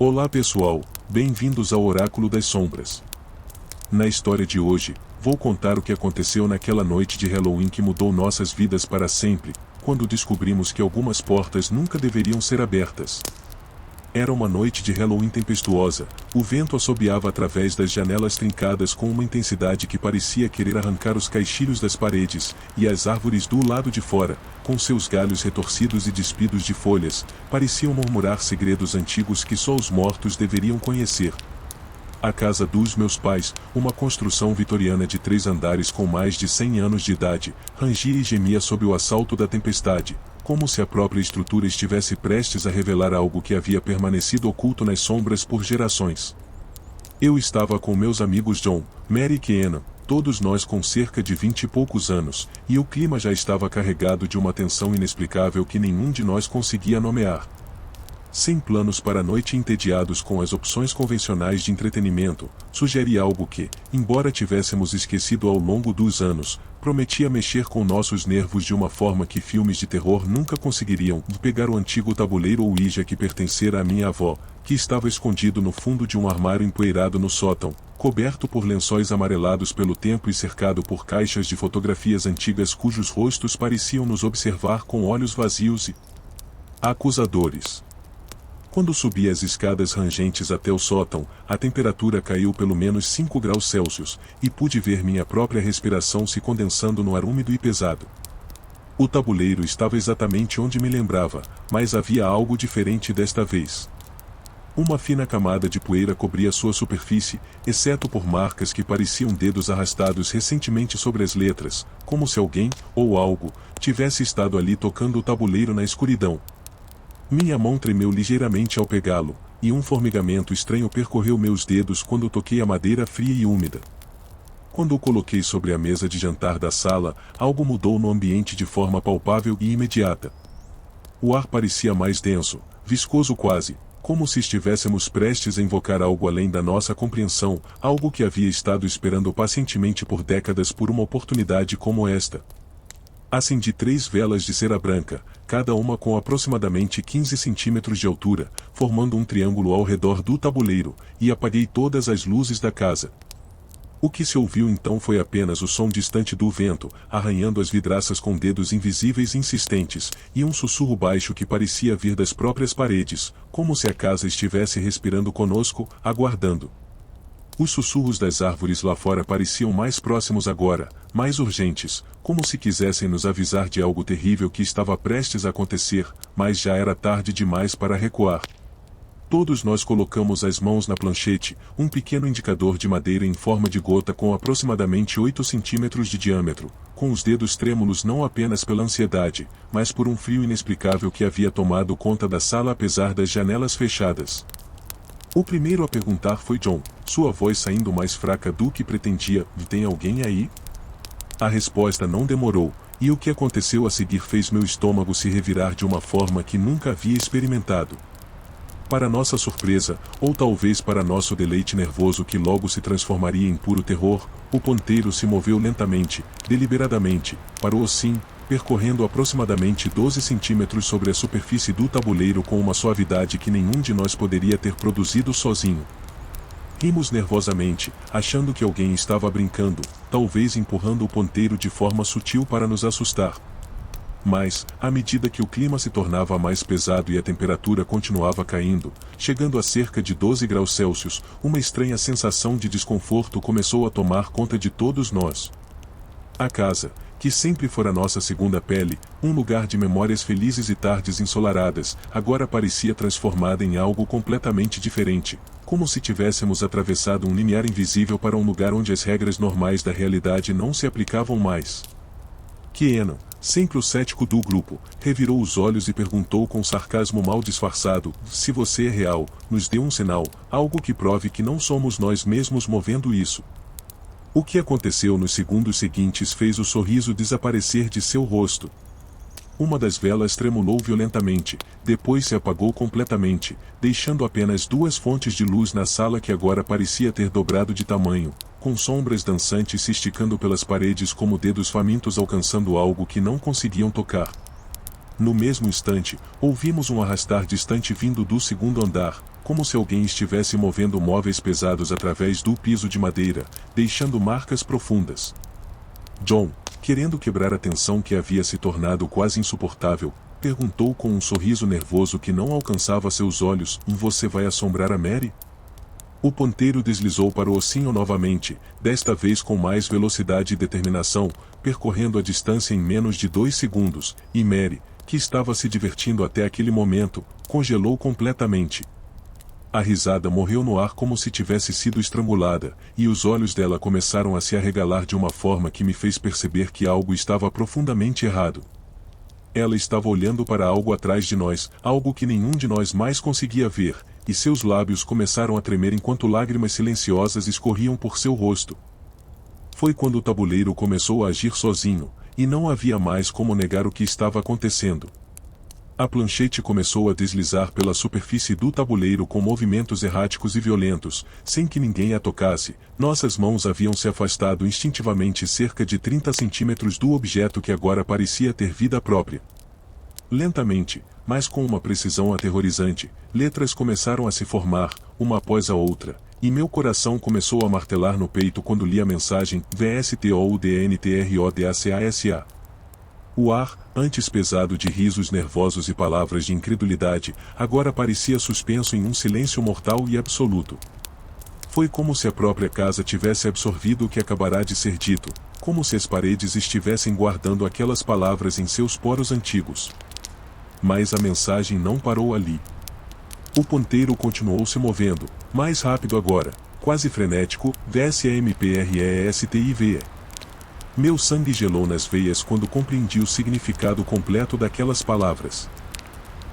Olá pessoal, bem-vindos ao Oráculo das Sombras. Na história de hoje, vou contar o que aconteceu naquela noite de Halloween que mudou nossas vidas para sempre, quando descobrimos que algumas portas nunca deveriam ser abertas. Era uma noite de Halloween tempestuosa, o vento assobiava através das janelas trincadas com uma intensidade que parecia querer arrancar os caixilhos das paredes, e as árvores do lado de fora, com seus galhos retorcidos e despidos de folhas, pareciam murmurar segredos antigos que só os mortos deveriam conhecer. A casa dos meus pais, uma construção vitoriana de 3 andares com mais de 100 anos de idade, rangia e gemia sob o assalto da tempestade, como se a própria estrutura estivesse prestes a revelar algo que havia permanecido oculto nas sombras por gerações. Eu estava com meus amigos John, Mary e Kenan, todos nós com cerca de 20 e poucos anos, e o clima já estava carregado de uma tensão inexplicável que nenhum de nós conseguia nomear. Sem planos para a noite e entediados com as opções convencionais de entretenimento, sugeri algo que, embora tivéssemos esquecido ao longo dos anos, prometia mexer com nossos nervos de uma forma que filmes de terror nunca conseguiriam. Pegar o antigo tabuleiro Ouija que pertencera à minha avó, que estava escondido no fundo de um armário empoeirado no sótão, coberto por lençóis amarelados pelo tempo e cercado por caixas de fotografias antigas cujos rostos pareciam nos observar com olhos vazios e acusadores. Quando subi as escadas rangentes até o sótão, a temperatura caiu pelo menos 5 graus Celsius, e pude ver minha própria respiração se condensando no ar úmido e pesado. O tabuleiro estava exatamente onde me lembrava, mas havia algo diferente desta vez. Uma fina camada de poeira cobria sua superfície, exceto por marcas que pareciam dedos arrastados recentemente sobre as letras, como se alguém, ou algo, tivesse estado ali tocando o tabuleiro na escuridão. Minha mão tremeu ligeiramente ao pegá-lo, e um formigamento estranho percorreu meus dedos quando toquei a madeira fria e úmida. Quando o coloquei sobre a mesa de jantar da sala, algo mudou no ambiente de forma palpável e imediata. O ar parecia mais denso, viscoso quase, como se estivéssemos prestes a invocar algo além da nossa compreensão, algo que havia estado esperando pacientemente por décadas por uma oportunidade como esta. Acendi 3 velas de cera branca, cada uma com aproximadamente 15 centímetros de altura, formando um triângulo ao redor do tabuleiro, e apaguei todas as luzes da casa. O que se ouviu então foi apenas o som distante do vento, arranhando as vidraças com dedos invisíveis e insistentes, e um sussurro baixo que parecia vir das próprias paredes, como se a casa estivesse respirando conosco, aguardando. Os sussurros das árvores lá fora pareciam mais próximos agora, mais urgentes, como se quisessem nos avisar de algo terrível que estava prestes a acontecer, mas já era tarde demais para recuar. Todos nós colocamos as mãos na planchete, um pequeno indicador de madeira em forma de gota com aproximadamente 8 centímetros de diâmetro, com os dedos trêmulos não apenas pela ansiedade, mas por um frio inexplicável que havia tomado conta da sala apesar das janelas fechadas. O primeiro a perguntar foi John, sua voz saindo mais fraca do que pretendia. Tem alguém aí? A resposta não demorou, e o que aconteceu a seguir fez meu estômago se revirar de uma forma que nunca havia experimentado. Para nossa surpresa, ou talvez para nosso deleite nervoso que logo se transformaria em puro terror, o ponteiro se moveu lentamente, deliberadamente, parou assim, percorrendo aproximadamente 12 centímetros sobre a superfície do tabuleiro com uma suavidade que nenhum de nós poderia ter produzido sozinho. Rimos nervosamente, achando que alguém estava brincando, talvez empurrando o ponteiro de forma sutil para nos assustar. Mas, à medida que o clima se tornava mais pesado e a temperatura continuava caindo, chegando a cerca de 12 graus Celsius, uma estranha sensação de desconforto começou a tomar conta de todos nós. A casa, que sempre fora nossa segunda pele, um lugar de memórias felizes e tardes ensolaradas, agora parecia transformada em algo completamente diferente, como se tivéssemos atravessado um limiar invisível para um lugar onde as regras normais da realidade não se aplicavam mais. Kenan, sempre o cético do grupo, revirou os olhos e perguntou com sarcasmo mal disfarçado: se você é real, nos dê um sinal, algo que prove que não somos nós mesmos movendo isso. O que aconteceu nos segundos seguintes fez o sorriso desaparecer de seu rosto. Uma das velas tremulou violentamente, depois se apagou completamente, deixando apenas 2 fontes de luz na sala que agora parecia ter dobrado de tamanho, com sombras dançantes se esticando pelas paredes como dedos famintos alcançando algo que não conseguiam tocar. No mesmo instante, ouvimos um arrastar distante vindo do segundo andar, como se alguém estivesse movendo móveis pesados através do piso de madeira, deixando marcas profundas. John, querendo quebrar a tensão que havia se tornado quase insuportável, perguntou com um sorriso nervoso que não alcançava seus olhos: Você vai assombrar a Mary? O ponteiro deslizou para o ossinho novamente, desta vez com mais velocidade e determinação, percorrendo a distância em menos de 2 segundos, e Mary, que estava se divertindo até aquele momento, congelou completamente. A risada morreu no ar como se tivesse sido estrangulada, e os olhos dela começaram a se arregalar de uma forma que me fez perceber que algo estava profundamente errado. Ela estava olhando para algo atrás de nós, algo que nenhum de nós mais conseguia ver, e seus lábios começaram a tremer enquanto lágrimas silenciosas escorriam por seu rosto. Foi quando o tabuleiro começou a agir sozinho, e não havia mais como negar o que estava acontecendo. A planchete começou a deslizar pela superfície do tabuleiro com movimentos erráticos e violentos, sem que ninguém a tocasse. Nossas mãos haviam se afastado instintivamente cerca de 30 centímetros do objeto que agora parecia ter vida própria. Lentamente, mas com uma precisão aterrorizante, letras começaram a se formar, uma após a outra, e meu coração começou a martelar no peito quando li a mensagem VSTOUDNTRODACASA. O ar, antes pesado de risos nervosos e palavras de incredulidade, agora parecia suspenso em um silêncio mortal e absoluto. Foi como se a própria casa tivesse absorvido o que acabará de ser dito, como se as paredes estivessem guardando aquelas palavras em seus poros antigos. Mas a mensagem não parou ali. O ponteiro continuou se movendo, mais rápido agora, quase frenético, VSAMPRESTIVE. Meu sangue gelou nas veias quando compreendi o significado completo daquelas palavras.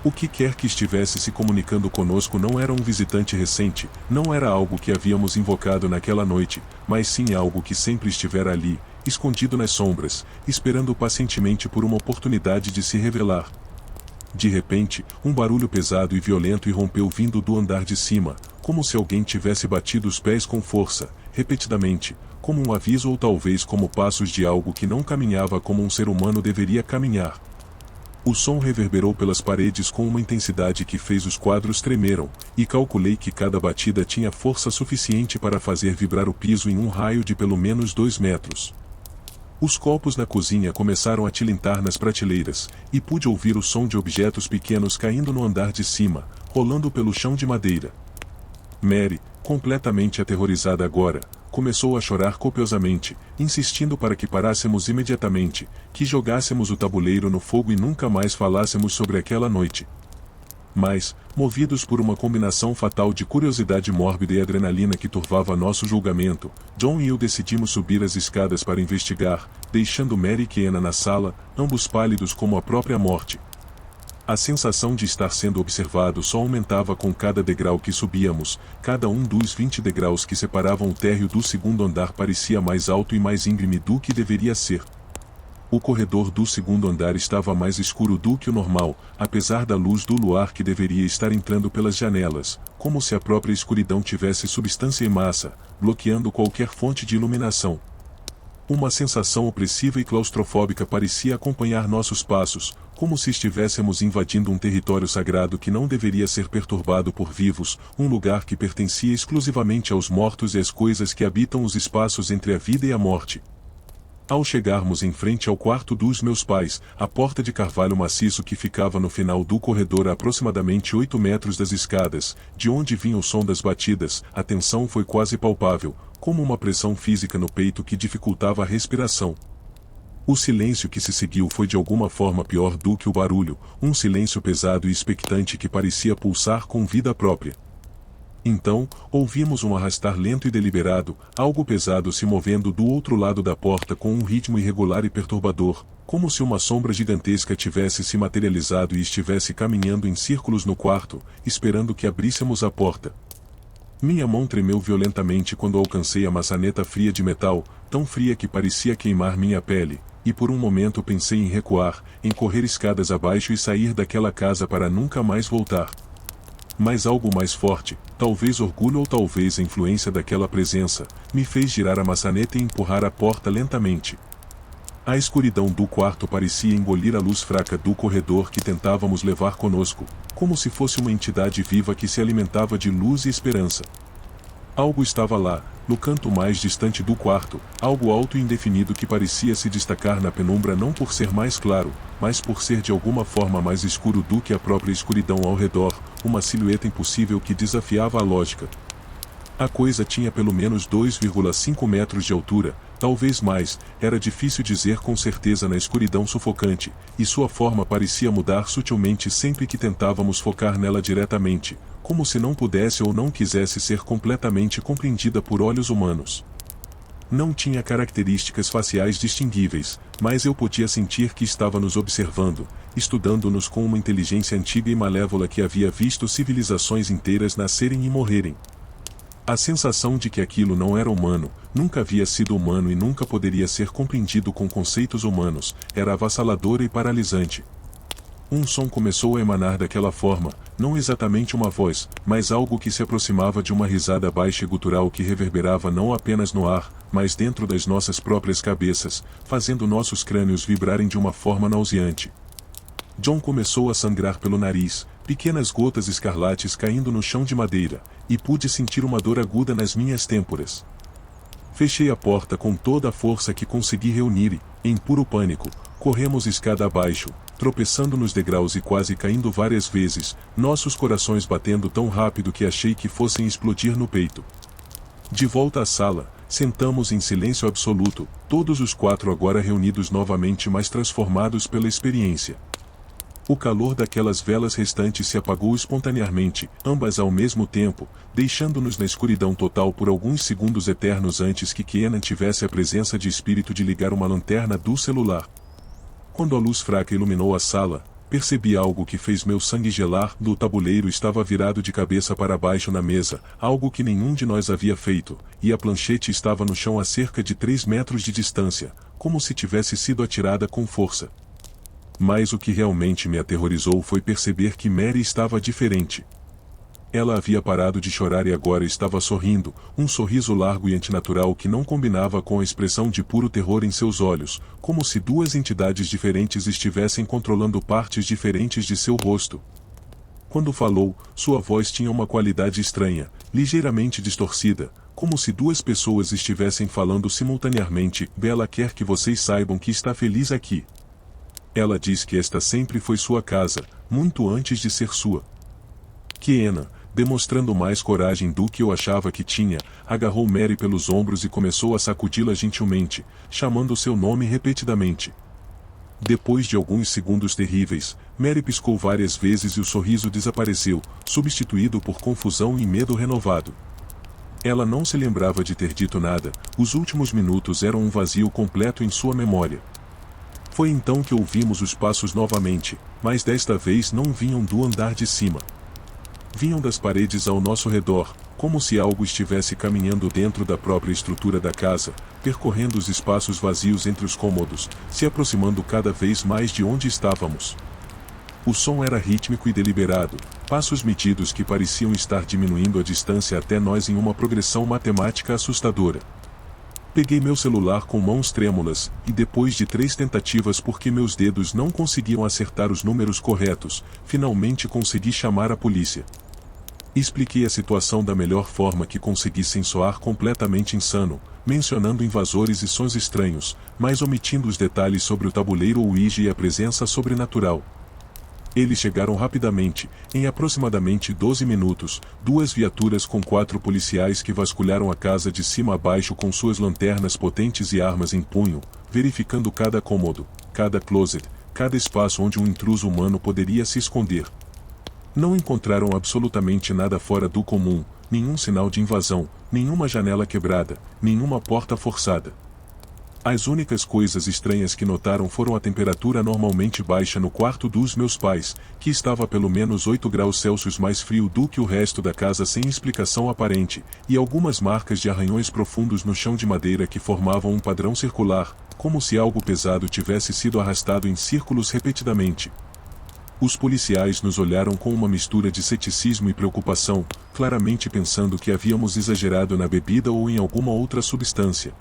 O que quer que estivesse se comunicando conosco não era um visitante recente, não era algo que havíamos invocado naquela noite, mas sim algo que sempre estivera ali, escondido nas sombras, esperando pacientemente por uma oportunidade de se revelar. De repente, um barulho pesado e violento irrompeu vindo do andar de cima, como se alguém tivesse batido os pés com força, repetidamente, como um aviso ou talvez como passos de algo que não caminhava como um ser humano deveria caminhar. O som reverberou pelas paredes com uma intensidade que fez os quadros tremeram, e calculei que cada batida tinha força suficiente para fazer vibrar o piso em um raio de pelo menos 2 metros. Os copos na cozinha começaram a tilintar nas prateleiras, e pude ouvir o som de objetos pequenos caindo no andar de cima, rolando pelo chão de madeira. Mary, completamente aterrorizada agora, começou a chorar copiosamente, insistindo para que parássemos imediatamente, que jogássemos o tabuleiro no fogo e nunca mais falássemos sobre aquela noite. Mas, movidos por uma combinação fatal de curiosidade mórbida e adrenalina que turvava nosso julgamento, John e eu decidimos subir as escadas para investigar, deixando Mary e Keena na sala, ambos pálidos como a própria morte. A sensação de estar sendo observado só aumentava com cada degrau que subíamos, cada um dos 20 degraus que separavam o térreo do segundo andar parecia mais alto e mais íngreme do que deveria ser. O corredor do segundo andar estava mais escuro do que o normal, apesar da luz do luar que deveria estar entrando pelas janelas, como se a própria escuridão tivesse substância e massa, bloqueando qualquer fonte de iluminação. Uma sensação opressiva e claustrofóbica parecia acompanhar nossos passos, como se estivéssemos invadindo um território sagrado que não deveria ser perturbado por vivos, um lugar que pertencia exclusivamente aos mortos e às coisas que habitam os espaços entre a vida e a morte. Ao chegarmos em frente ao quarto dos meus pais, a porta de carvalho maciço que ficava no final do corredor a aproximadamente 8 metros das escadas, de onde vinha o som das batidas, a tensão foi quase palpável, como uma pressão física no peito que dificultava a respiração. O silêncio que se seguiu foi de alguma forma pior do que o barulho, um silêncio pesado e expectante que parecia pulsar com vida própria. Então, ouvimos um arrastar lento e deliberado, algo pesado se movendo do outro lado da porta com um ritmo irregular e perturbador, como se uma sombra gigantesca tivesse se materializado e estivesse caminhando em círculos no quarto, esperando que abríssemos a porta. Minha mão tremeu violentamente quando alcancei a maçaneta fria de metal, tão fria que parecia queimar minha pele, e por um momento pensei em recuar, em correr escadas abaixo e sair daquela casa para nunca mais voltar. Mas algo mais forte, talvez orgulho ou talvez a influência daquela presença, me fez girar a maçaneta e empurrar a porta lentamente. A escuridão do quarto parecia engolir a luz fraca do corredor que tentávamos levar conosco, como se fosse uma entidade viva que se alimentava de luz e esperança. Algo estava lá, no canto mais distante do quarto, algo alto e indefinido que parecia se destacar na penumbra não por ser mais claro, mas por ser de alguma forma mais escuro do que a própria escuridão ao redor, uma silhueta impossível que desafiava a lógica. A coisa tinha pelo menos 2,5 metros de altura, talvez mais, era difícil dizer com certeza na escuridão sufocante, e sua forma parecia mudar sutilmente sempre que tentávamos focar nela diretamente, como se não pudesse ou não quisesse ser completamente compreendida por olhos humanos. Não tinha características faciais distinguíveis, mas eu podia sentir que estava nos observando, estudando-nos com uma inteligência antiga e malévola que havia visto civilizações inteiras nascerem e morrerem. A sensação de que aquilo não era humano, nunca havia sido humano e nunca poderia ser compreendido com conceitos humanos, era avassaladora e paralisante. Um som começou a emanar daquela forma, não exatamente uma voz, mas algo que se aproximava de uma risada baixa e gutural que reverberava não apenas no ar, mas dentro das nossas próprias cabeças, fazendo nossos crânios vibrarem de uma forma nauseante. John começou a sangrar pelo nariz, pequenas gotas escarlates caindo no chão de madeira, e pude sentir uma dor aguda nas minhas têmporas. Fechei a porta com toda a força que consegui reunir e, em puro pânico, corremos escada abaixo, tropeçando nos degraus e quase caindo várias vezes, nossos corações batendo tão rápido que achei que fossem explodir no peito. De volta à sala, sentamos em silêncio absoluto, todos os quatro agora reunidos novamente mas transformados pela experiência. O calor daquelas velas restantes se apagou espontaneamente, ambas ao mesmo tempo, deixando-nos na escuridão total por alguns segundos eternos antes que Kenan tivesse a presença de espírito de ligar uma lanterna do celular. Quando a luz fraca iluminou a sala, percebi algo que fez meu sangue gelar. O tabuleiro estava virado de cabeça para baixo na mesa, algo que nenhum de nós havia feito, e a planchete estava no chão a cerca de 3 metros de distância, como se tivesse sido atirada com força. Mas o que realmente me aterrorizou foi perceber que Mary estava diferente. Ela havia parado de chorar e agora estava sorrindo, um sorriso largo e antinatural que não combinava com a expressão de puro terror em seus olhos, como se duas entidades diferentes estivessem controlando partes diferentes de seu rosto. Quando falou, sua voz tinha uma qualidade estranha, ligeiramente distorcida, como se duas pessoas estivessem falando simultaneamente. Bella quer que vocês saibam que está feliz aqui. Ela diz que esta sempre foi sua casa, muito antes de ser sua. Kenan, demonstrando mais coragem do que eu achava que tinha, agarrou Mary pelos ombros e começou a sacudi-la gentilmente, chamando seu nome repetidamente. Depois de alguns segundos terríveis, Mary piscou várias vezes e o sorriso desapareceu, substituído por confusão e medo renovado. Ela não se lembrava de ter dito nada, os últimos minutos eram um vazio completo em sua memória. Foi então que ouvimos os passos novamente, mas desta vez não vinham do andar de cima. Vinham das paredes ao nosso redor, como se algo estivesse caminhando dentro da própria estrutura da casa, percorrendo os espaços vazios entre os cômodos, se aproximando cada vez mais de onde estávamos. O som era rítmico e deliberado, passos medidos que pareciam estar diminuindo a distância até nós em uma progressão matemática assustadora. Peguei meu celular com mãos trêmulas, e depois de 3 tentativas porque meus dedos não conseguiam acertar os números corretos, finalmente consegui chamar a polícia. Expliquei a situação da melhor forma que consegui sem soar completamente insano, mencionando invasores e sons estranhos, mas omitindo os detalhes sobre o tabuleiro Ouija e a presença sobrenatural. Eles chegaram rapidamente, em aproximadamente 12 minutos, 2 viaturas com 4 policiais que vasculharam a casa de cima a baixo com suas lanternas potentes e armas em punho, verificando cada cômodo, cada closet, cada espaço onde um intruso humano poderia se esconder. Não encontraram absolutamente nada fora do comum, nenhum sinal de invasão, nenhuma janela quebrada, nenhuma porta forçada. As únicas coisas estranhas que notaram foram a temperatura anormalmente baixa no quarto dos meus pais, que estava pelo menos 8 graus Celsius mais frio do que o resto da casa sem explicação aparente, e algumas marcas de arranhões profundos no chão de madeira que formavam um padrão circular, como se algo pesado tivesse sido arrastado em círculos repetidamente. Os policiais nos olharam com uma mistura de ceticismo e preocupação, claramente pensando que havíamos exagerado na bebida ou em alguma outra substância.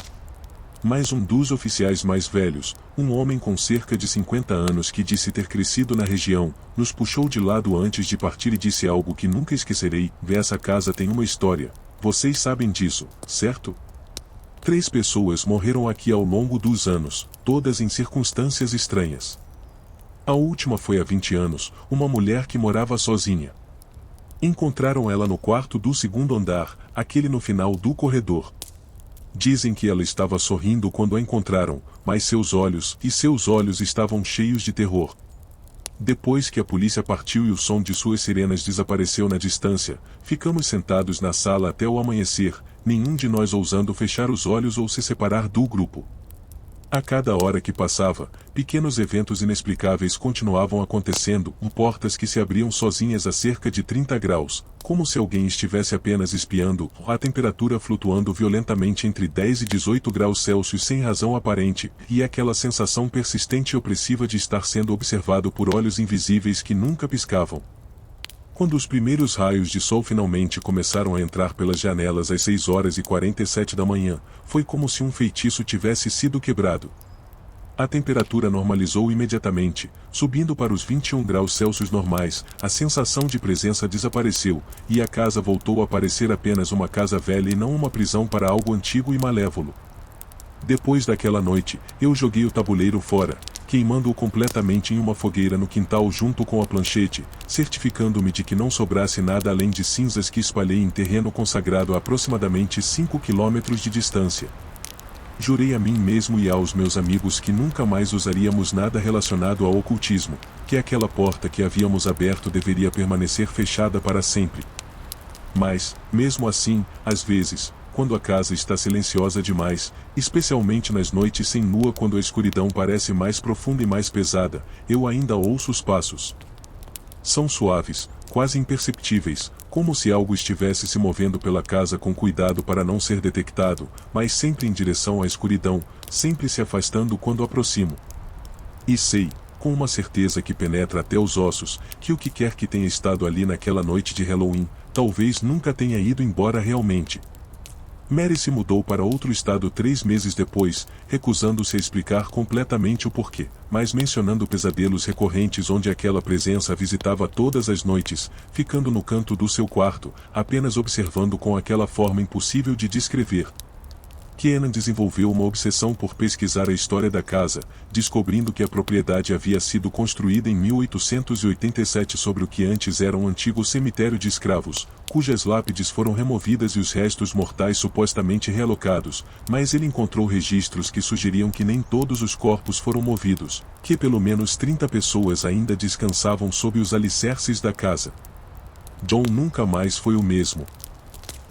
Mas um dos oficiais mais velhos, um homem com cerca de 50 anos que disse ter crescido na região, nos puxou de lado antes de partir e disse algo que nunca esquecerei: essa casa tem uma história. Vocês sabem disso, certo? 3 pessoas morreram aqui ao longo dos anos, todas em circunstâncias estranhas. A última foi há 20 anos, uma mulher que morava sozinha. Encontraram ela no quarto do segundo andar, aquele no final do corredor. Dizem que ela estava sorrindo quando a encontraram, mas seus olhos estavam cheios de terror. Depois que a polícia partiu e o som de suas sirenes desapareceu na distância, ficamos sentados na sala até o amanhecer, nenhum de nós ousando fechar os olhos ou se separar do grupo. A cada hora que passava, pequenos eventos inexplicáveis continuavam acontecendo, portas que se abriam sozinhas a cerca de 30 graus, como se alguém estivesse apenas espiando, a temperatura flutuando violentamente entre 10 e 18 graus Celsius sem razão aparente, e aquela sensação persistente e opressiva de estar sendo observado por olhos invisíveis que nunca piscavam. Quando os primeiros raios de sol finalmente começaram a entrar pelas janelas às 6h47 da manhã, foi como se um feitiço tivesse sido quebrado. A temperatura normalizou imediatamente, subindo para os 21 graus Celsius normais, a sensação de presença desapareceu, e a casa voltou a parecer apenas uma casa velha e não uma prisão para algo antigo e malévolo. Depois daquela noite, eu joguei o tabuleiro fora, queimando-o completamente em uma fogueira no quintal junto com a planchete, certificando-me de que não sobrasse nada além de cinzas que espalhei em terreno consagrado a aproximadamente 5 quilômetros de distância. Jurei a mim mesmo e aos meus amigos que nunca mais usaríamos nada relacionado ao ocultismo, que aquela porta que havíamos aberto deveria permanecer fechada para sempre. Mas, mesmo assim, às vezes, quando a casa está silenciosa demais, especialmente nas noites sem lua quando a escuridão parece mais profunda e mais pesada, eu ainda ouço os passos. São suaves, quase imperceptíveis, como se algo estivesse se movendo pela casa com cuidado para não ser detectado, mas sempre em direção à escuridão, sempre se afastando quando aproximo. E sei, com uma certeza que penetra até os ossos, que o que quer que tenha estado ali naquela noite de Halloween, talvez nunca tenha ido embora realmente. Mary se mudou para outro estado 3 meses depois, recusando-se a explicar completamente o porquê, mas mencionando pesadelos recorrentes onde aquela presença a visitava todas as noites, ficando no canto do seu quarto, apenas observando com aquela forma impossível de descrever. Kenan desenvolveu uma obsessão por pesquisar a história da casa, descobrindo que a propriedade havia sido construída em 1887 sobre o que antes era um antigo cemitério de escravos, cujas lápides foram removidas e os restos mortais supostamente realocados, mas ele encontrou registros que sugeriam que nem todos os corpos foram movidos, que pelo menos 30 pessoas ainda descansavam sob os alicerces da casa. John nunca mais foi o mesmo.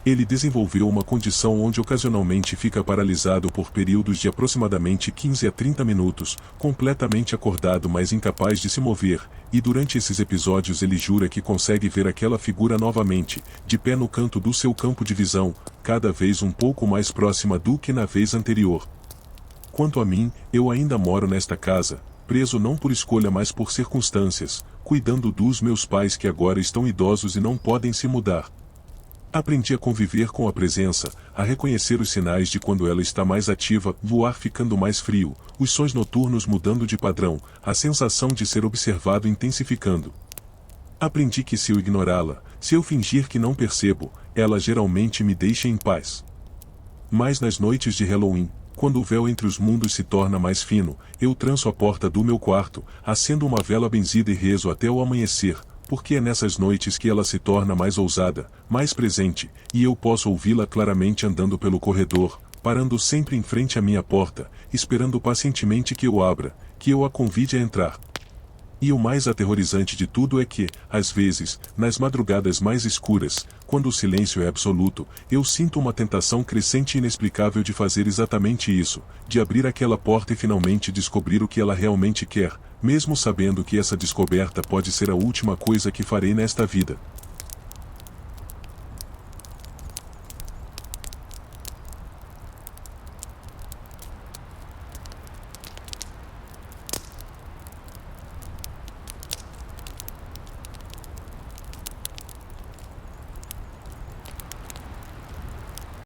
Ele desenvolveu uma condição onde ocasionalmente fica paralisado por períodos de aproximadamente 15 a 30 minutos, completamente acordado mas incapaz de se mover, e durante esses episódios ele jura que consegue ver aquela figura novamente, de pé no canto do seu campo de visão, cada vez um pouco mais próxima do que na vez anterior. Quanto a mim, eu ainda moro nesta casa, preso não por escolha mas por circunstâncias, cuidando dos meus pais que agora estão idosos e não podem se mudar. Aprendi a conviver com a presença, a reconhecer os sinais de quando ela está mais ativa, o ar ficando mais frio, os sons noturnos mudando de padrão, a sensação de ser observado intensificando. Aprendi que se eu ignorá-la, se eu fingir que não percebo, ela geralmente me deixa em paz. Mas nas noites de Halloween, quando o véu entre os mundos se torna mais fino, eu tranço a porta do meu quarto, acendo uma vela benzida e rezo até o amanhecer, porque é nessas noites que ela se torna mais ousada, mais presente, e eu posso ouvi-la claramente andando pelo corredor, parando sempre em frente à minha porta, esperando pacientemente que eu abra, que eu a convide a entrar. E o mais aterrorizante de tudo é que, às vezes, nas madrugadas mais escuras, quando o silêncio é absoluto, eu sinto uma tentação crescente e inexplicável de fazer exatamente isso, de abrir aquela porta e finalmente descobrir o que ela realmente quer, mesmo sabendo que essa descoberta pode ser a última coisa que farei nesta vida.